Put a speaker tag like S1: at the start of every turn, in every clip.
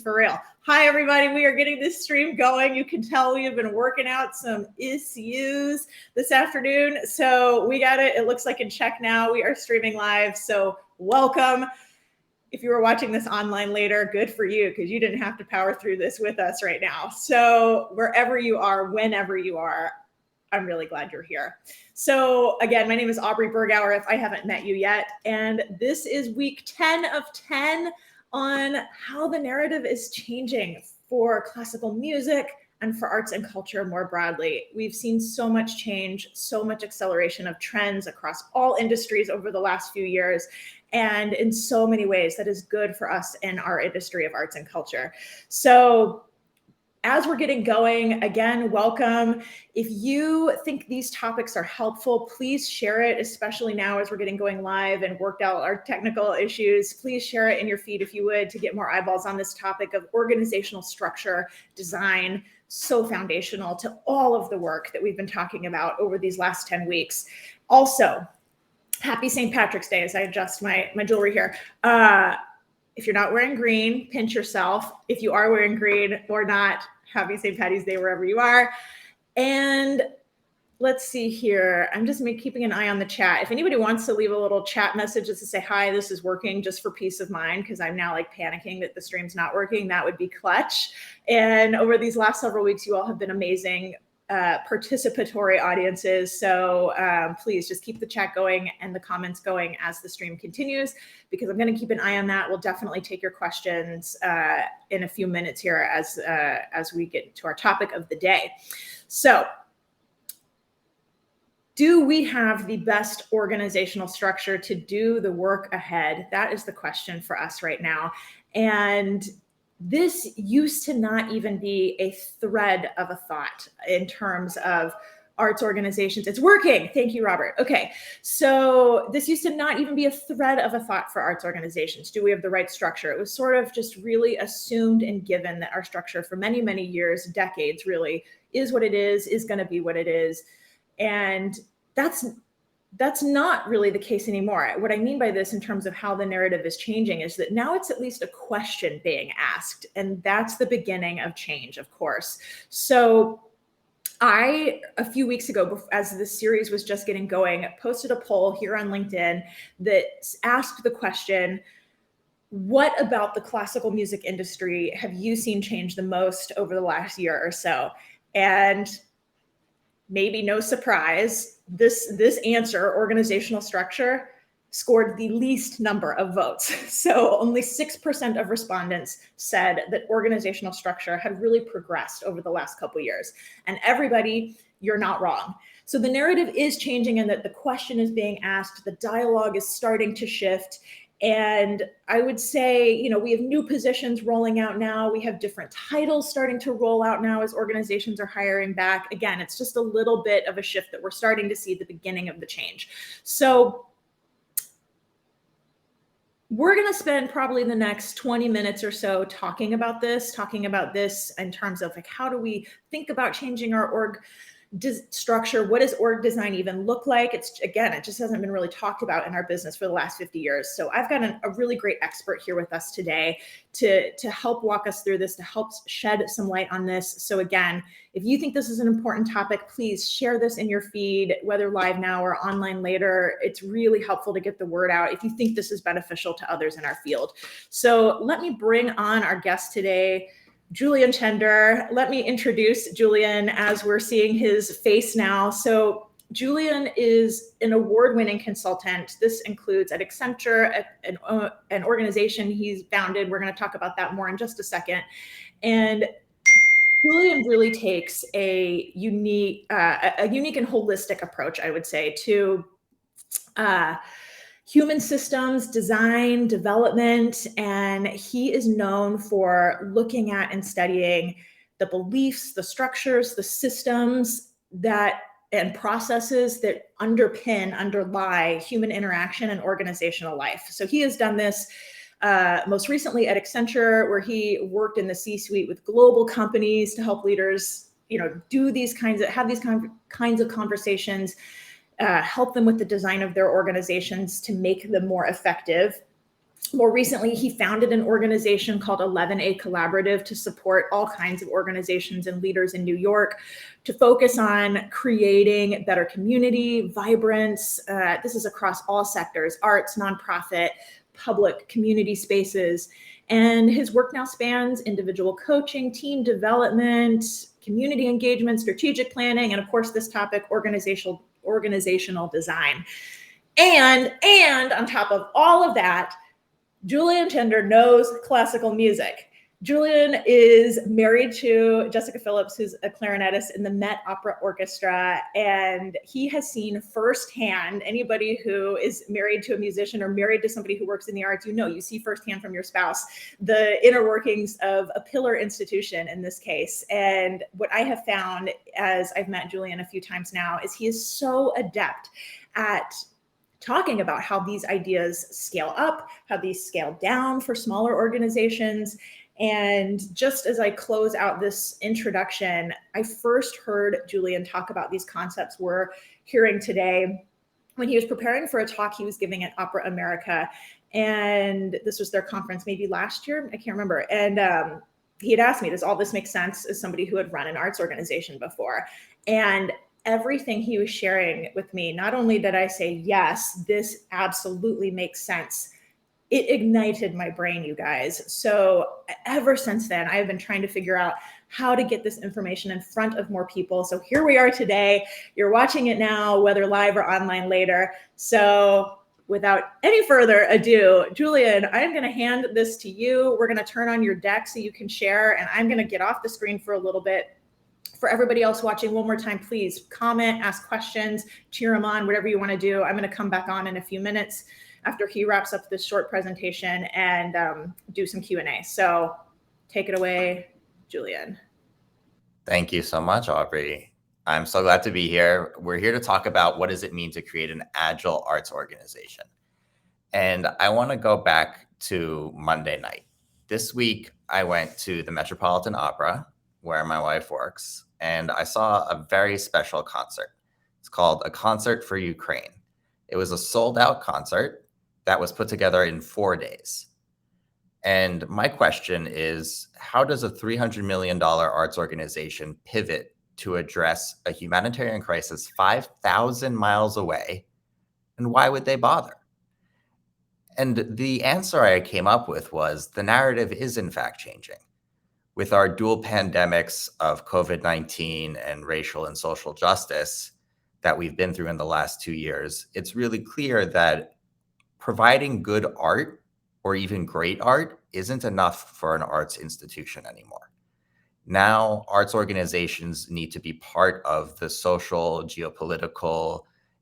S1: for real. Hi, everybody. We are getting this stream going. You can tell we have been working out some issues this afternoon. So we got it. It looks like in check now. We are streaming live. So welcome. If you were watching this online later, good for you, because you didn't have to power through this with us right now. So wherever you are, whenever you are, I'm really glad you're here. So again, my name is Aubrey Bergauer, if I haven't met you yet. And this is week 10 of 10 on how the narrative is changing for classical music and for arts and culture more broadly. We've seen so much change, so much acceleration of trends across all industries over the last few years. And in so many ways, that is good for us in our industry of arts and culture. So as we're getting going, again, welcome. If you think these topics are helpful, please share it, especially now as we're getting going live and worked out our technical issues. Please share it in your feed if you would, to get more eyeballs on this topic of organizational structure, design, so foundational to all of the work that we've been talking about over these last 10 weeks. Also, happy St. Patrick's Day as I adjust my jewelry here. If you're not wearing green, pinch yourself. If you are wearing green or not, happy St. Patty's Day wherever you are. And let's see here. I'm just keeping an eye on the chat. If anybody wants to leave a little chat message just to say, hi, this is working, just for peace of mind, because I'm now like panicking that the stream's not working, that would be clutch. And over these last several weeks, you all have been amazing participatory audiences. So please just keep the chat going and the comments going as the stream continues, because I'm going to keep an eye on that. We'll definitely take your questions in a few minutes here as we get to our topic of the day. So do we have the best organizational structure to do the work ahead? That is the question for us right now. And this used to not even be a thread of a thought in terms of arts organizations. It's working. Thank you, Robert. Okay. So this used to not even be a thread of a thought for arts organizations. Do we have the right structure? It was sort of just really assumed and given that our structure for many, many years, decades really, is what it is going to be what it is. And that's not really the case anymore. What I mean by this in terms of how the narrative is changing is that now it's at least a question being asked, and that's the beginning of change, of course. So a few weeks ago, as this series was just getting going, posted a poll here on LinkedIn that asked the question, what about the classical music industry have you seen change the most over the last year or so? And maybe no surprise, this answer, organizational structure, scored the least number of votes. So only 6% of respondents said that organizational structure had really progressed over the last couple of years. And everybody, you're not wrong. So the narrative is changing, and that the question is being asked, the dialogue is starting to shift. And I would say, we have new positions rolling out now. We have different titles starting to roll out now as organizations are hiring back. Again, it's just a little bit of a shift that we're starting to see the beginning of the change. So we're going to spend probably the next 20 minutes or so talking about this in terms of like, how do we think about changing our org structure? What does org design even look like? It just hasn't been really talked about in our business for the last 50 years. So I've got a really great expert here with us today to help walk us through this, to help shed some light on this. So again, if you think this is an important topic, please share this in your feed, whether live now or online later. It's really helpful to get the word out if you think this is beneficial to others in our field. So let me bring on our guest today, Julian Chender. Let me introduce Julian as we're seeing his face now. So Julian is an award-winning consultant. This includes at Accenture, an organization he's founded. We're going to talk about that more in just a second. And Julian really takes a unique and holistic approach, I would say, to human systems design, development, and he is known for looking at and studying the beliefs, the structures, the systems and processes that underlie human interaction and organizational life. So he has done this most recently at Accenture, where he worked in the C-suite with global companies to help leaders, have these kinds of conversations, help them with the design of their organizations to make them more effective. More recently, he founded an organization called 11A Collaborative to support all kinds of organizations and leaders in New York to focus on creating better community, vibrance. This is across all sectors, arts, nonprofit, public, community spaces. And his work now spans individual coaching, team development, community engagement, strategic planning, and of course, this topic, organizational design. And on top of all of that, Julian Chender knows classical music. Julian is married to Jessica Phillips, who's a clarinetist in the Met Opera Orchestra, and he has seen firsthand, anybody who is married to a musician or married to somebody who works in the arts, you see firsthand from your spouse the inner workings of a pillar institution in this case. And what I have found, as I've met Julian a few times now, is he is so adept at talking about how these ideas scale up, how these scale down for smaller organizations. And just as I close out this introduction, I first heard Julian talk about these concepts we're hearing today when he was preparing for a talk he was giving at Opera America. And this was their conference maybe last year, I can't remember. And he had asked me, does all this make sense as somebody who had run an arts organization before? And everything he was sharing with me, not only did I say, yes, this absolutely makes sense, it ignited my brain, you guys. So ever since then, I've been trying to figure out how to get this information in front of more people. So here we are today. You're watching it now, whether live or online later. So without any further ado, Julian, I'm going to hand this to you. We're going to turn on your deck so you can share, and I'm going to get off the screen for a little bit. For everybody else watching, one more time, please comment, ask questions, cheer him on, whatever you want to do. I'm going to come back on in a few minutes after he wraps up this short presentation and do some Q&A. So take it away, Julian.
S2: Thank you so much, Aubrey. I'm so glad to be here. We're here to talk about what does it mean to create an Agile arts organization. And I want to go back to Monday night. This week, I went to the Metropolitan Opera, where my wife works, and I saw a very special concert. It's called A Concert for Ukraine. It was a sold-out concert that was put together in 4 days. And my question is, how does a $300 million arts organization pivot to address a humanitarian crisis 5,000 miles away, and why would they bother? And the answer I came up with was the narrative is in fact changing. With our dual pandemics of COVID-19 and racial and social justice that we've been through in the last 2 years, it's really clear that providing good art or even great art isn't enough for an arts institution anymore. Now, arts organizations need to be part of the social, geopolitical,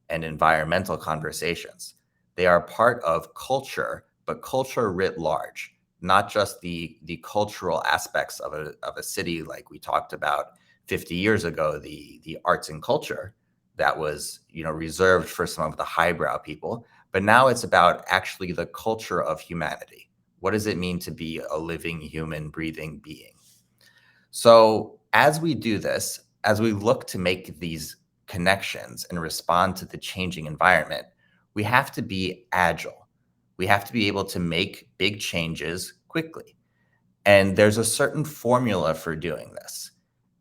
S2: and environmental conversations. They are part of culture, but culture writ large. Not just the cultural aspects of a city like we talked about 50 years ago, the arts and culture that was reserved for some of the highbrow people, but now it's about actually the culture of humanity. What does it mean to be a living, human, breathing being? So as we do this, as we look to make these connections and respond to the changing environment, we have to be agile. We have to be able to make big changes quickly. And there's a certain formula for doing this.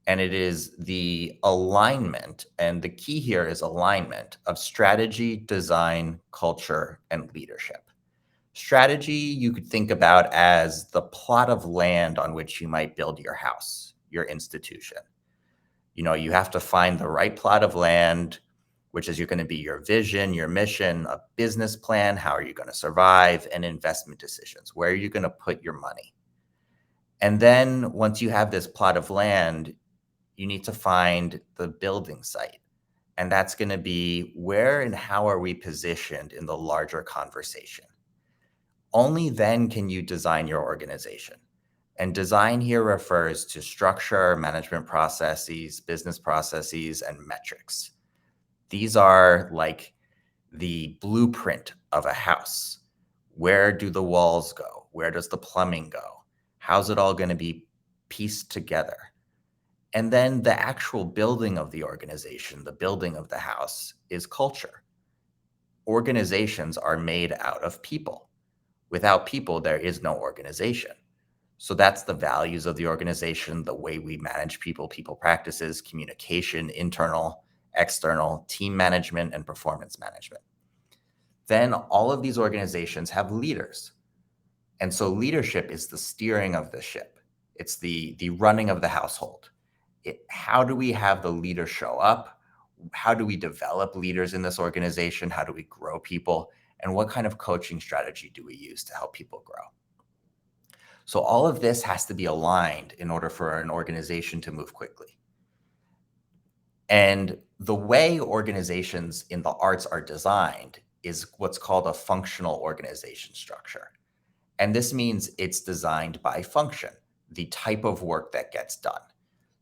S2: And it is the alignment, and the key here is alignment of strategy, design, culture, and leadership. Strategy, you could think about as the plot of land on which you might build your house, your institution. You have to find the right plot of land, which is going to be your vision, your mission, a business plan, how are you going to survive, and investment decisions. Where are you going to put your money? And then once you have this plot of land, you need to find the building site. And that's going to be where and how are we positioned in the larger conversation. Only then can you design your organization. And design here refers to structure, management processes, business processes, and metrics. These are like the blueprint of a house. Where do the walls go? Where does the plumbing go? How's it all going to be pieced together? And then the actual building of the organization, the building of the house, is culture. Organizations are made out of people. Without people, there is no organization. So that's the values of the organization, the way we manage people, people practices, communication, internal, external, team management, and performance management. Then all of these organizations have leaders. And so leadership is the steering of the ship. It's the running of the household. How do we have the leader show up? How do we develop leaders in this organization? How do we grow people? And what kind of coaching strategy do we use to help people grow? So all of this has to be aligned in order for an organization to move quickly. And the way organizations in the arts are designed is what's called a functional organization structure. And this means it's designed by function, the type of work that gets done.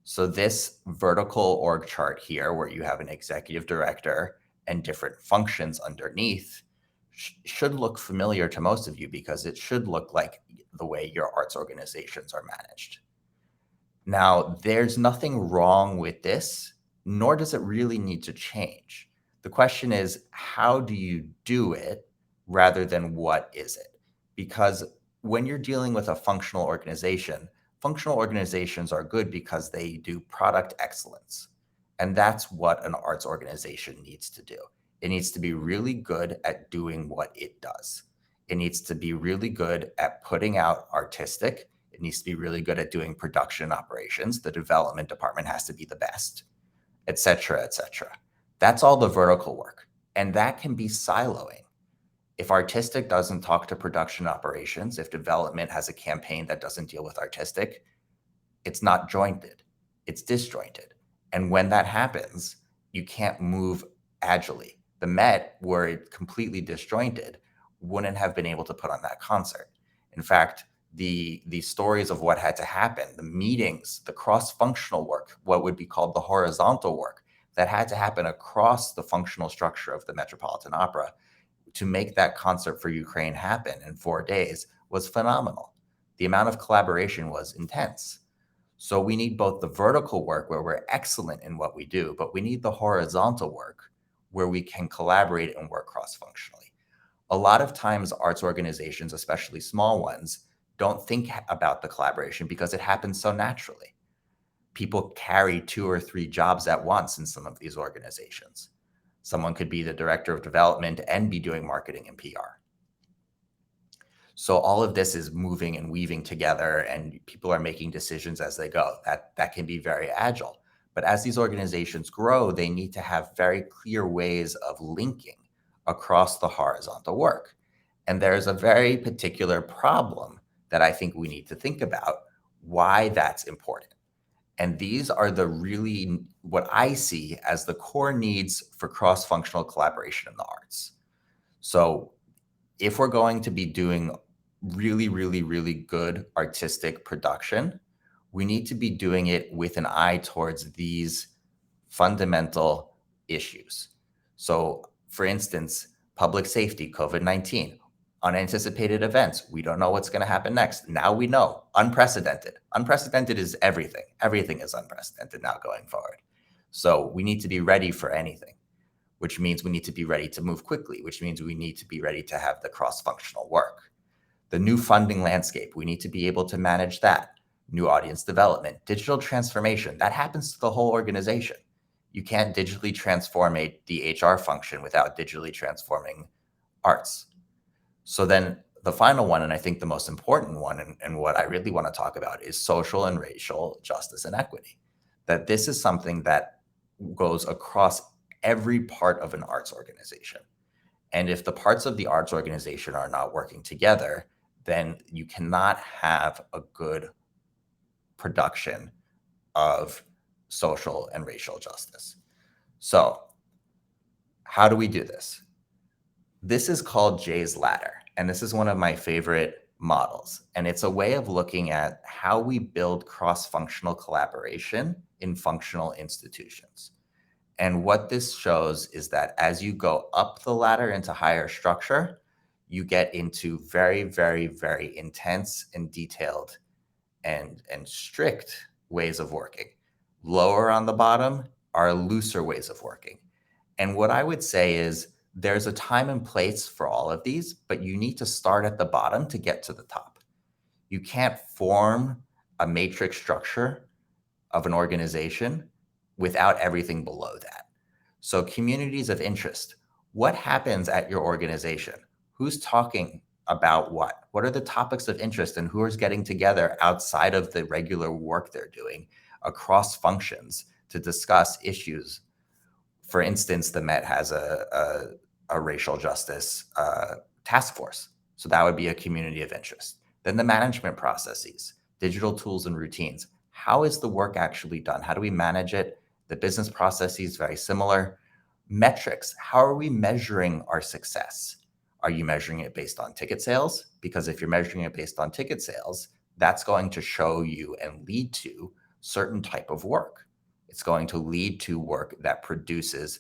S2: So this vertical org chart here, where you have an executive director and different functions underneath, should look familiar to most of you because it should look like the way your arts organizations are managed. Now, there's nothing wrong with this, nor does it really need to change. The question is, how do you do it rather than what is it? Because when you're dealing with a functional organizations are good because they do product excellence. And that's what an arts organization needs to do. It needs to be really good at doing what it does. It needs to be really good at putting out artistic. It needs to be really good at doing production operations. The development department has to be the best, et cetera, et cetera. That's all the vertical work. And that can be siloing. If artistic doesn't talk to production operations, if development has a campaign that doesn't deal with artistic, it's not jointed, it's disjointed. And when that happens, you can't move agilely. The Met, were it completely disjointed, wouldn't have been able to put on that concert. In fact, the stories of what had to happen, the meetings, the cross-functional work, what would be called the horizontal work, that had to happen across the functional structure of the Metropolitan Opera to make that concert for Ukraine happen in 4 days was phenomenal. The amount of collaboration was intense. So we need both the vertical work where we're excellent in what we do, but we need the horizontal work where we can collaborate and work cross-functionally. A lot of times arts organizations, especially small ones, don't think about the collaboration because it happens so naturally. People carry 2 or 3 jobs at once in some of these organizations. Someone could be the director of development and be doing marketing and PR. So all of this is moving and weaving together, and people are making decisions as they go. That can be very agile. But as these organizations grow, they need to have very clear ways of linking across the horizontal work. And there's a very particular problem that I think we need to think about why that's important. And these are what I see as the core needs for cross-functional collaboration in the arts. So if we're going to be doing really, really, really good artistic production, we need to be doing it with an eye towards these fundamental issues. So for instance, public safety, COVID-19, unanticipated events. We don't know what's going to happen next. Now we know. Unprecedented. Unprecedented is everything. Everything is unprecedented now going forward. So we need to be ready for anything, which means we need to be ready to move quickly, which means we need to be ready to have the cross-functional work. The new funding landscape, we need to be able to manage that. New audience development, digital transformation, that happens to the whole organization. You can't digitally transform the HR function without digitally transforming arts. So then the final one, and I think the most important one, and what I really want to talk about, is social and racial justice and equity. That this is something that goes across every part of an arts organization. And if the parts of the arts organization are not working together, then you cannot have a good production of social and racial justice. So how do we do this? This is called Jay's Ladder, and this is one of my favorite models. And it's a way of looking at how we build cross-functional collaboration in functional institutions. And what this shows is that as you go up the ladder into higher structure, you get into very, very, very intense and detailed and strict ways of working. Lower on the bottom are looser ways of working. And what I would say is there's a time and place for all of these, but you need to start at the bottom to get to the top. You can't form a matrix structure of an organization without everything below that. So communities of interest, what happens at your organization? Who's talking about what? What are the topics of interest and who is getting together outside of the regular work they're doing across functions to discuss issues? For instance, the Met has a racial justice task force. So that would be a community of interest. Then the management processes, digital tools and routines. How is the work actually done? How do we manage it? The business processes, very similar. Metrics, how are we measuring our success? Are you measuring it based on ticket sales? Because if you're measuring it based on ticket sales, that's going to show you and lead to certain type of work. It's going to lead to work that produces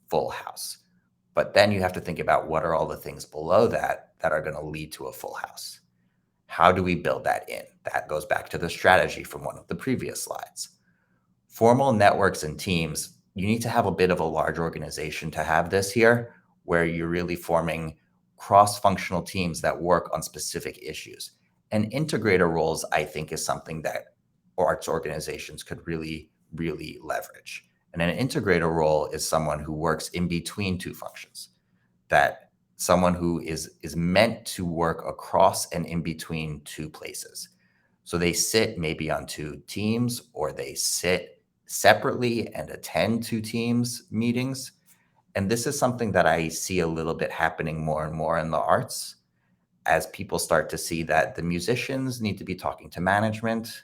S2: full house. But then you have to think about what are all the things below that that are going to lead to a full house. How do we build that in? That goes back to the strategy from one of the previous slides. Formal networks and teams, you need to have a bit of a large organization to have this here, where you're really forming cross-functional teams that work on specific issues. And integrator roles, I think, is something that arts organizations could really leverage. And an integrator role is someone who works in between two functions, that someone who is meant to work across and in between two places. So they sit maybe on two teams, or they sit separately and attend two teams meetings. And this is something that I see a little bit happening more and more in the arts, as people start to see that the musicians need to be talking to management.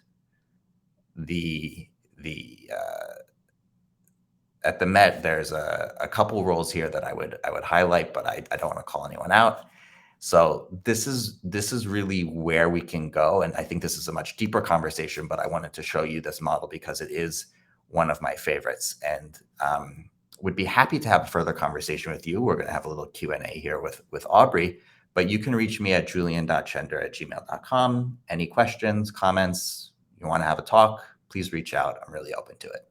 S2: At the Met, there's a couple roles here that I would highlight, but I don't want to call anyone out. So this is really where we can go, and I think this is a much deeper conversation. But I wanted to show you this model because it is one of my favorites, and would be happy to have a further conversation with you. We're going to have a little Q&A here with Aubrey, but you can reach me at julian.chender@gmail.com. Any questions, comments, you want to have a talk, please reach out. I'm really open to it.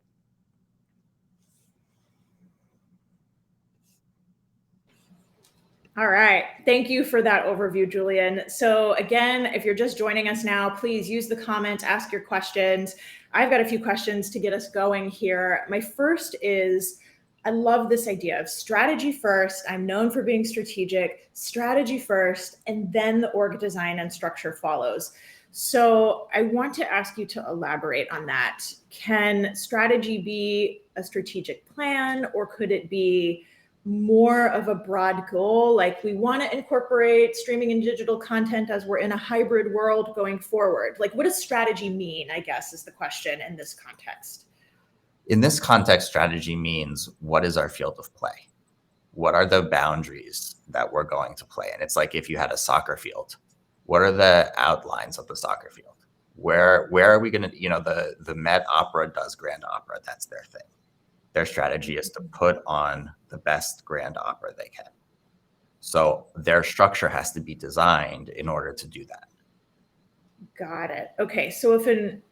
S1: All right. Thank you for that overview, Julian. So again, if you're just joining us now, please use the comments, ask your questions. I've got a few questions to get us going here. My first is, I love this idea of strategy first. I'm known for being strategic, strategy first, and then the org design and structure follows. So I want to ask you to elaborate on that. Can strategy be a strategic plan, or could it be more of a broad goal? Like, we want to incorporate streaming and digital content as we're in a hybrid world going forward. Like, what does strategy mean, I guess, is the question in this context.
S2: In this context, strategy means, what is our field of play? What are the boundaries that we're going to play in? It's like if you had a soccer field, what are the outlines of the soccer field? Where are we going to, the Met Opera does grand opera. That's their thing. Their strategy is to put on the best grand opera they can. So their structure has to be designed in order to do that.
S1: Got it. Okay. So if an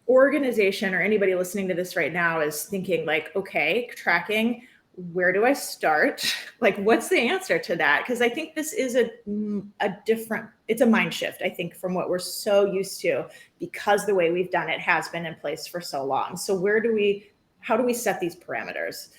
S1: organization or anybody listening to this right now is thinking like, okay, tracking, where do I start? Like, what's the answer to that? Because I think this is it's a mind shift, I think, from what we're so used to, because the way we've done it has been in place for so long. So how do we set these parameters?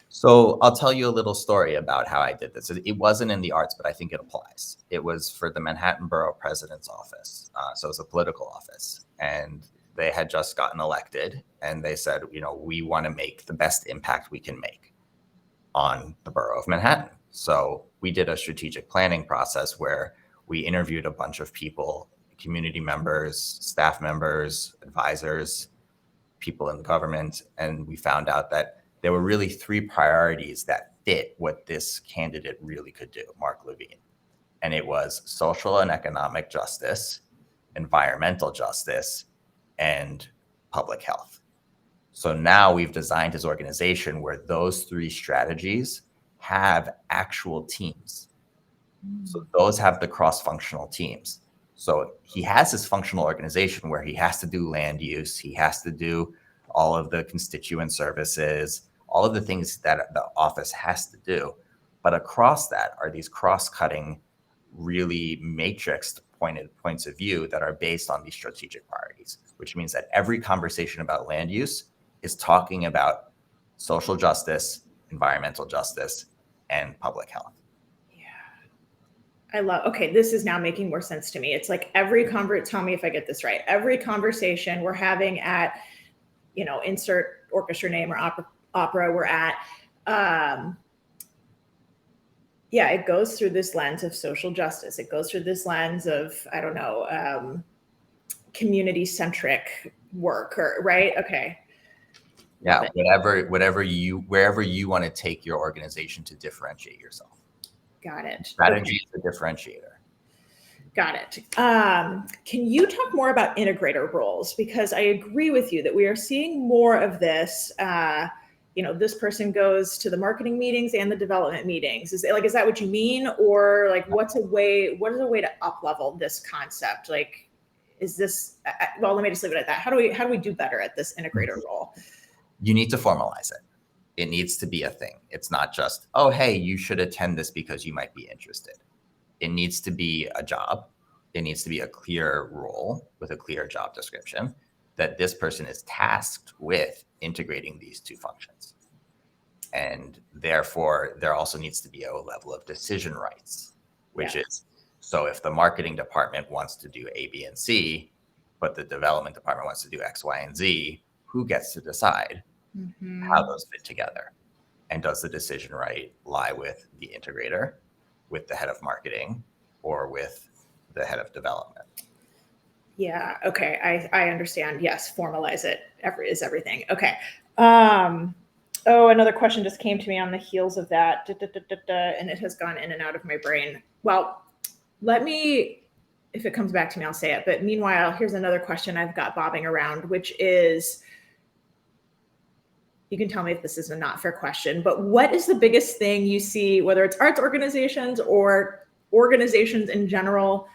S2: So I'll tell you a little story about how I did this. It wasn't in the arts, but I think it applies. It was for the Manhattan Borough President's office. So it's a political office, and they had just gotten elected, and they said, we want to make the best impact we can make on the borough of Manhattan. So we did a strategic planning process where we interviewed a bunch of people, community members, staff members, advisors, people in the government, and we found out that there were really three priorities that fit what this candidate really could do, Mark Levine. And it was social and economic justice, environmental justice, and public health. So now we've designed his organization where those three strategies have actual teams. So those have the cross-functional teams. So he has his functional organization where he has to do land use, he has to do all of the constituent services, all of the things that the office has to do. But across that are these cross-cutting, really matrixed points of view that are based on these strategic priorities, which means that every conversation about land use is talking about social justice, environmental justice, and public health.
S1: I love, okay, this is now making more sense to me. It's like tell me if I get this right. Every conversation we're having at, insert orchestra name or opera we're at, it goes through this lens of social justice. It goes through this lens of, I don't know, community-centric work, or right? Okay.
S2: Yeah, wherever you want to take your organization to differentiate yourself.
S1: Got it.
S2: Strategy is the differentiator.
S1: Got it. Can you talk more about integrator roles? Because I agree with you that we are seeing more of this. This person goes to the marketing meetings and the development meetings. Is that what you mean? Or like, what is a way to up level this concept? Like, is this, well, let me just leave it at that. How do we do better at this integrator role?
S2: You need to formalize it. It needs to be a thing. It's not just, oh, hey, you should attend this because you might be interested. It needs to be a job. It needs to be a clear role with a clear job description that this person is tasked with integrating these two functions. And therefore, there also needs to be a level of decision rights, which is, so if the marketing department wants to do A, B, and C, but the development department wants to do X, Y, and Z, who gets to decide how those fit together? And does the decision right lie with the integrator, with the head of marketing, or with the head of development?
S1: Yeah. Okay. I understand. Yes. Formalize it. Is everything. Okay. Another question just came to me on the heels of that, and it has gone in and out of my brain. Well, if it comes back to me, I'll say it. But meanwhile, here's another question I've got bobbing around, which is, you can tell me if this is a not fair question, but what is the biggest thing you see, whether it's arts organizations or organizations in general,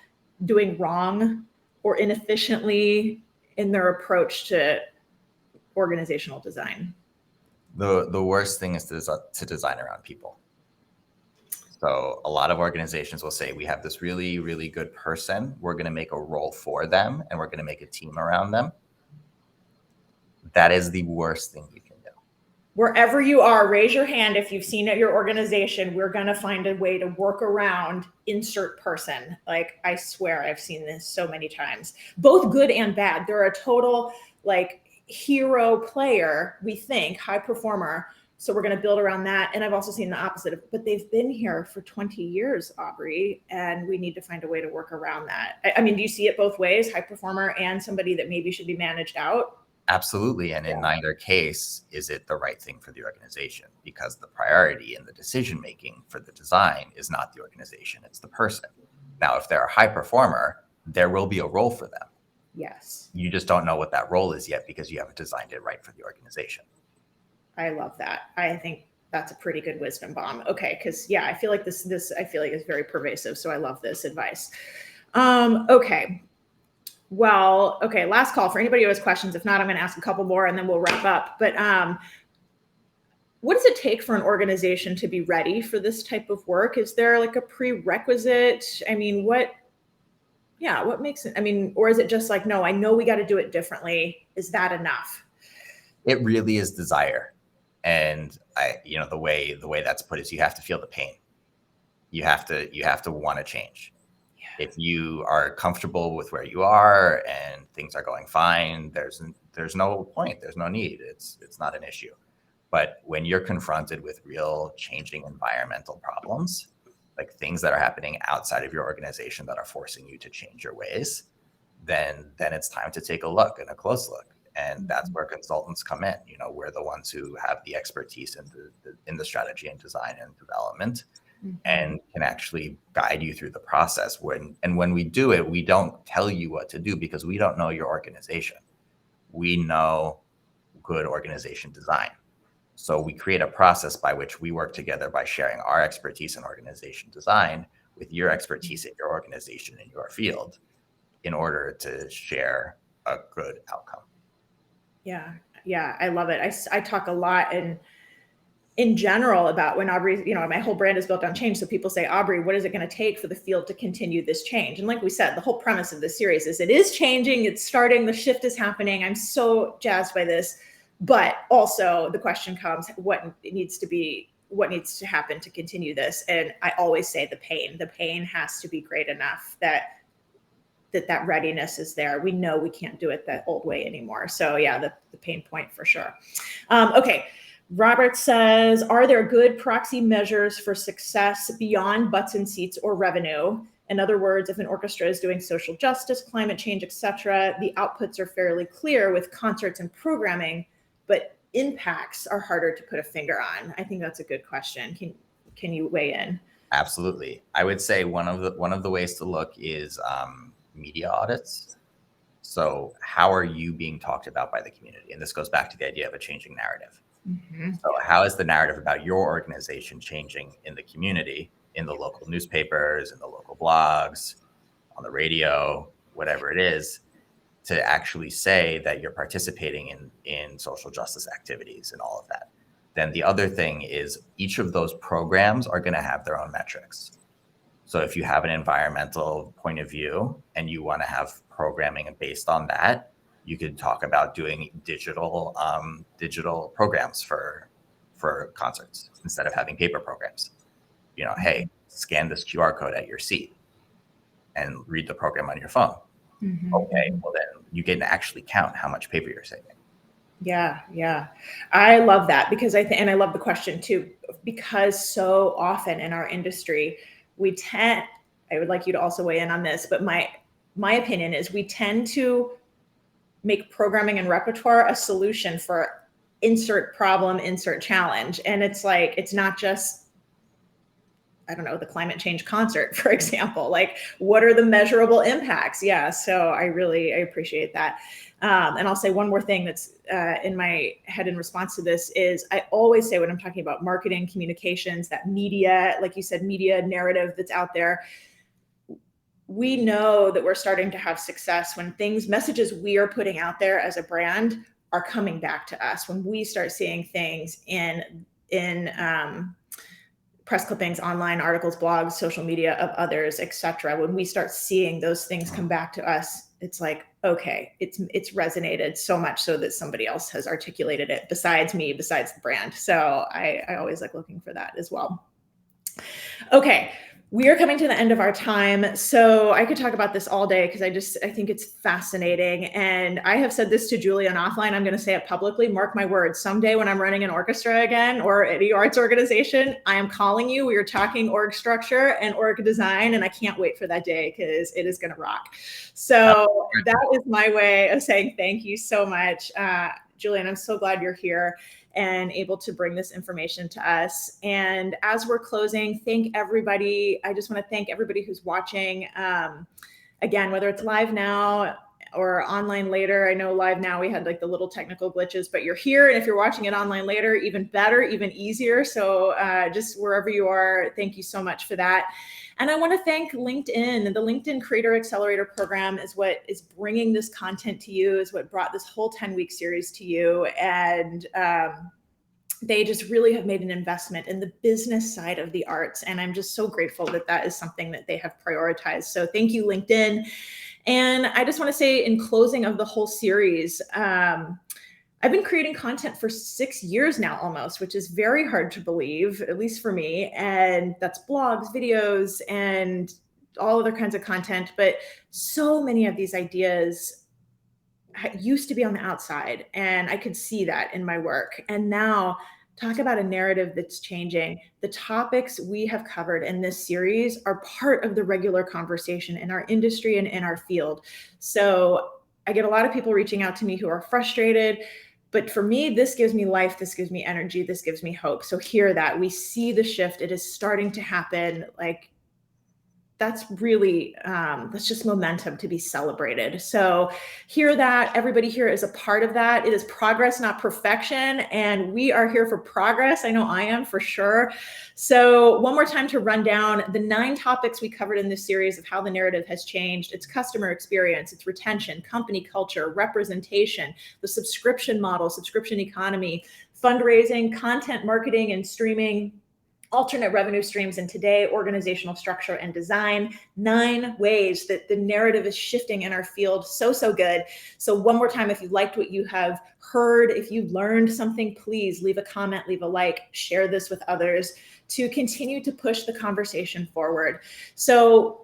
S1: doing wrong or inefficiently in their approach to organizational design?
S2: The worst thing is to design around people. So a lot of organizations will say, we have this really, really good person. We're going to make a role for them, and we're going to make a team around them. That is the worst thing you can do.
S1: Wherever you are, raise your hand if you've seen at your organization. We're going to find a way to work around insert person. Like, I swear I've seen this so many times, both good and bad. They're a total hero player, we think, high performer. So we're going to build around that. And I've also seen the opposite, but they've been here for 20 years, Aubrey, and we need to find a way to work around that. I mean, do you see it both ways, high performer and somebody that maybe should be managed out?
S2: Absolutely. And in neither case is it the right thing for the organization, because the priority in the decision-making for the design is not the organization, it's the person. Now, if they're a high performer, there will be a role for them.
S1: Yes.
S2: You just don't know what that role is yet because you haven't designed it right for the organization.
S1: I love that. I think that's a pretty good wisdom bomb. Okay. Cause I feel like this I feel like is very pervasive. So I love this advice. Okay. Well, okay. Last call for anybody who has questions. If not, I'm going to ask a couple more and then we'll wrap up. But what does it take for an organization to be ready for this type of work? Is there like a prerequisite? I mean, what makes it, or is it just like, no, I know we got to do it differently. Is that enough?
S2: It really is desire. And the way that's put is you have to feel the pain. You have to want to change. Yeah. If you are comfortable with where you are and things are going fine, there's no point. There's no need. It's not an issue. But when you're confronted with real changing environmental problems, like things that are happening outside of your organization that are forcing you to change your ways, then it's time to take a look and a close look. And that's where consultants come in. We're the ones who have the expertise in the strategy and design and development, and can actually guide you through the process. When we do it, we don't tell you what to do because we don't know your organization. We know good organization design. So we create a process by which we work together by sharing our expertise in organization design with your expertise in your organization in your field in order to share a good outcome.
S1: Yeah. I love it. I talk a lot, and in general about when Aubrey, my whole brand is built on change. So people say, Aubrey, what is it going to take for the field to continue this change? And like we said, the whole premise of this series is it is changing, it's starting, the shift is happening. I'm so jazzed by this. But also the question comes, what needs to happen to continue this? And I always say the pain has to be great enough that readiness is there. We know we can't do it that old way anymore. So yeah, the pain point for sure. Okay. Robert says, are there good proxy measures for success beyond butts and seats or revenue? In other words, if an orchestra is doing social justice, climate change, etc., the outputs are fairly clear with concerts and programming, but impacts are harder to put a finger on. I think that's a good question. Can you weigh in?
S2: Absolutely. I would say one of the ways to look is media audits. So how are you being talked about by the community? And this goes back to the idea of a changing narrative. Mm-hmm. So how is the narrative about your organization changing in the community, in the local newspapers, in the local blogs, on the radio, whatever it is, to actually say that you're participating in social justice activities and all of that? Then the other thing is each of those programs are going to have their own metrics. So if you have an environmental point of view and you want to have programming based on that, you could talk about doing digital programs for concerts instead of having paper programs. Hey, scan this QR code at your seat and read the program on your phone. Mm-hmm. Okay, well then you can actually count how much paper you're saving.
S1: Yeah. I love that because and I love the question too, because so often in our industry, I would like you to also weigh in on this, but my opinion is we tend to make programming and repertoire a solution for insert problem, insert challenge. And it's like, it's not just, I don't know, the climate change concert, for example, like what are the measurable impacts? Yeah. So I appreciate that. And I'll say one more thing that's in my head in response to this is I always say when I'm talking about marketing, communications, that media, like you said, media narrative that's out there, we know that we're starting to have success when messages we are putting out there as a brand are coming back to us. When we start seeing things in press clippings, online articles, blogs, social media of others, etc. When we start seeing those things come back to us, it's like, okay, it's resonated so much so that somebody else has articulated it besides me, besides the brand. So I always like looking for that as well. Okay. We are coming to the end of our time. So I could talk about this all day because I think it's fascinating. And I have said this to Julian offline. I'm going to say it publicly. Mark my words. Someday when I'm running an orchestra again or any arts organization, I am calling you. We are talking org structure and org design. And I can't wait for that day because it is going to rock. So that is my way of saying thank you so much. Julian, I'm so glad you're here and able to bring this information to us. And as we're closing, thank everybody. I just want to thank everybody who's watching. Again, whether it's live now or online later. I know live now we had like the little technical glitches, but you're here. And if you're watching it online later, even better, even easier. So just wherever you are, thank you so much for that. And I want to thank LinkedIn. The LinkedIn Creator Accelerator program is what is bringing this content to you, is what brought this whole 10-week series to you. And they just really have made an investment in the business side of the arts. And I'm just so grateful that that is something that they have prioritized. So thank you, LinkedIn. And I just want to say in closing of the whole series, I've been creating content for 6 years now almost, which is very hard to believe, at least for me. And that's blogs, videos, and all other kinds of content. But so many of these ideas used to be on the outside, and I could see that in my work. And now talk about a narrative that's changing. The topics we have covered in this series are part of the regular conversation in our industry and in our field. So I get a lot of people reaching out to me who are frustrated. But for me, this gives me life, this gives me energy, this gives me hope. So hear that. We see the shift. It is starting to happen. Like, that's really, that's just momentum to be celebrated. So hear that. Everybody here is a part of that. It is progress, not perfection. And we are here for progress. I know I am for sure. So one more time to run down the 9 topics we covered in this series of how the narrative has changed. It's customer experience, it's retention, company culture, representation, the subscription model, subscription economy, fundraising, content marketing and streaming, alternate revenue streams, and today, organizational structure and design. 9 ways that the narrative is shifting in our field. So good. So one more time, if you liked what you have heard, if you learned something, please leave a comment, leave a like, share this with others to continue to push the conversation forward. So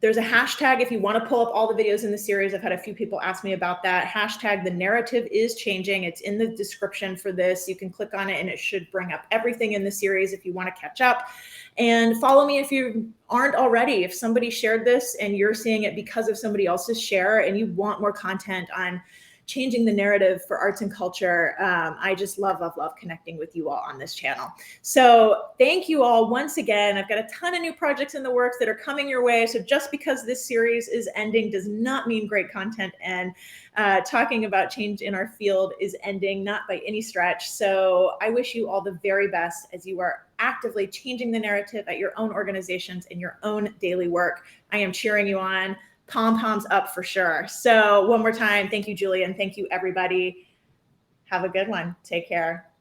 S1: there's a hashtag if you want to pull up all the videos in the series. I've had a few people ask me about that. Hashtag the narrative is changing. It's in the description for this. You can click on it and it should bring up everything in the series if you want to catch up. And follow me if you aren't already. If somebody shared this and you're seeing it because of somebody else's share and you want more content on changing the narrative for arts and culture, I just love connecting with you all on this channel. So thank you all once again. I've got a ton of new projects in the works that are coming your way. So just because this series is ending does not mean great content and talking about change in our field is ending, not by any stretch. So I wish you all the very best as you are actively changing the narrative at your own organizations and your own daily work. I am cheering you on. Pom-poms up for sure. So one more time, thank you, Julian. Thank you, everybody. Have a good one. Take care.